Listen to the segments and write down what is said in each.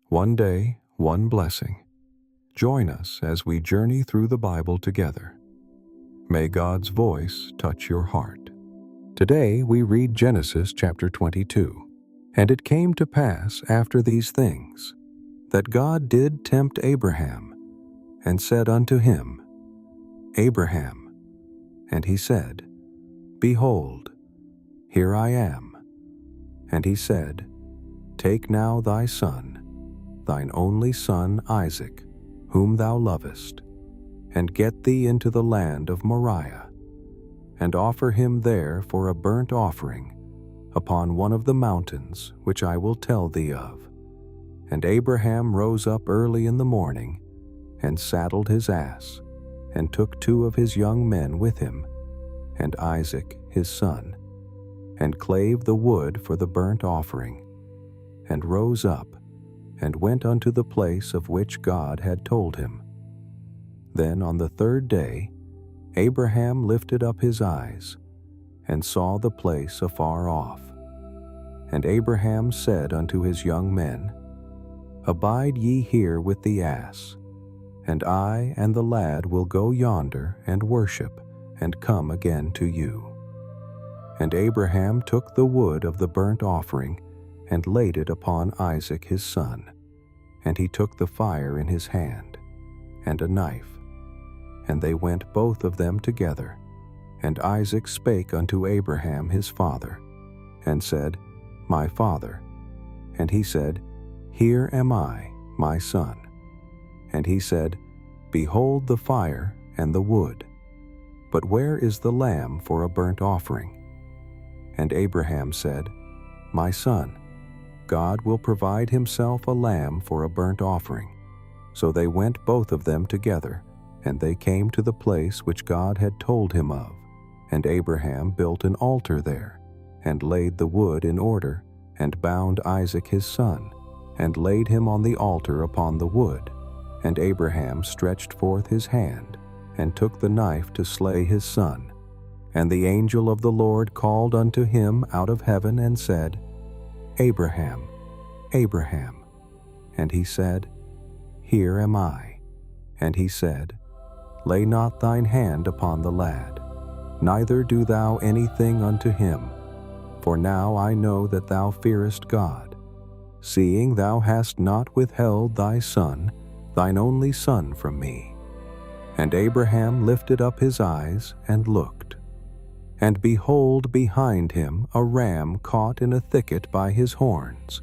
One day, one blessing. Join us as we journey through the Bible together. May God's voice touch your heart. Today we read Genesis chapter 22. And it came to pass after these things, that God did tempt Abraham, and said unto him, Abraham. And he said, Behold, here I am. And he said, Take now thy son, thine only son Isaac, whom thou lovest, and get thee into the land of Moriah, and offer him there for a burnt offering upon one of the mountains which I will tell thee of. And Abraham rose up early in the morning, and saddled his ass, and took 2 of his young men with him, and Isaac his son, and clave the wood for the burnt offering, and rose up, and went unto the place of which God had told him. Then on the 3rd day Abraham lifted up his eyes, and saw the place afar off. And Abraham said unto his young men, Abide ye here with the ass, and I and the lad will go yonder and worship, and come again to you. And Abraham took the wood of the burnt offering, and laid it upon Isaac his son. And he took the fire in his hand, and a knife. And they went both of them together. And Isaac spake unto Abraham his father, and said, My father. And he said, Here am I, my son. And he said, Behold the fire and the wood, but where is the lamb for a burnt offering? And Abraham said, My son, God will provide himself a lamb for a burnt offering. So they went both of them together, and they came to the place which God had told him of. And Abraham built an altar there, and laid the wood in order, and bound Isaac his son, and laid him on the altar upon the wood. And Abraham stretched forth his hand, and took the knife to slay his son. And the angel of the Lord called unto him out of heaven, and said, Abraham, Abraham. And he said, Here am I. And he said, Lay not thine hand upon the lad, neither do thou anything unto him. For now I know that thou fearest God, seeing thou hast not withheld thy son, thine only son, from me. And Abraham lifted up his eyes and looked. And behold, behind him a ram caught in a thicket by his horns.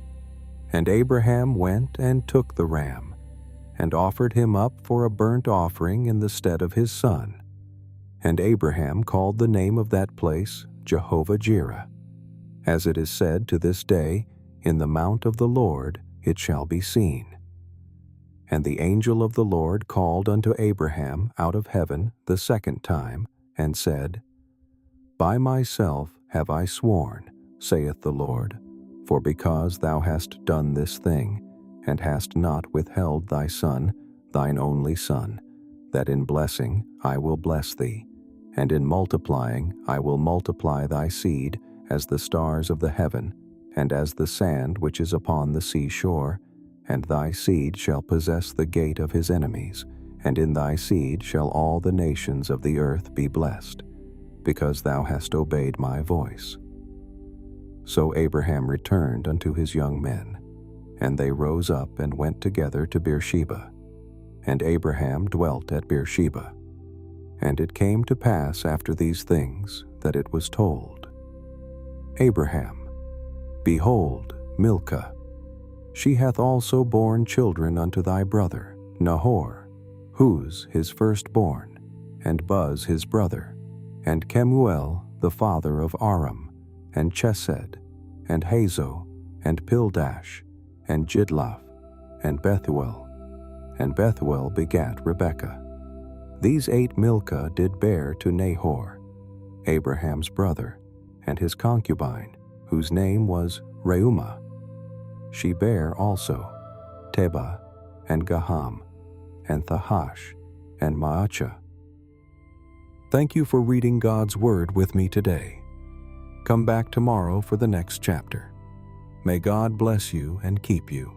And Abraham went and took the ram, and offered him up for a burnt offering in the stead of his son. And Abraham called the name of that place Jehovah-Jireh. As it is said to this day, In the mount of the Lord it shall be seen. And the angel of the Lord called unto Abraham out of heaven the 2nd time, and said, By myself have I sworn, saith the Lord, for because thou hast done this thing, and hast not withheld thy son, thine only son, that in blessing I will bless thee, and in multiplying I will multiply thy seed as the stars of the heaven, and as the sand which is upon the seashore, and thy seed shall possess the gate of his enemies, and in thy seed shall all the nations of the earth be blessed, because thou hast obeyed my voice. So Abraham returned unto his young men, and they rose up and went together to Beersheba. And Abraham dwelt at Beersheba. And it came to pass after these things that it was told, Abraham, behold, Milcah, she hath also borne children unto thy brother, Nahor, Huz his firstborn, and Buz his brother, and Kemuel the father of Aram, and Chesed, and Hazo, and Pildash, and Jidlaph, and Bethuel. And Bethuel begat Rebekah. These 8 Milcah did bear to Nahor, Abraham's brother, and his concubine, whose name was Reumah. She bare also Tebah, and Gaham, and Thahash, and Maachah. Thank you for reading God's Word with me today. Come back tomorrow for the next chapter. May God bless you and keep you.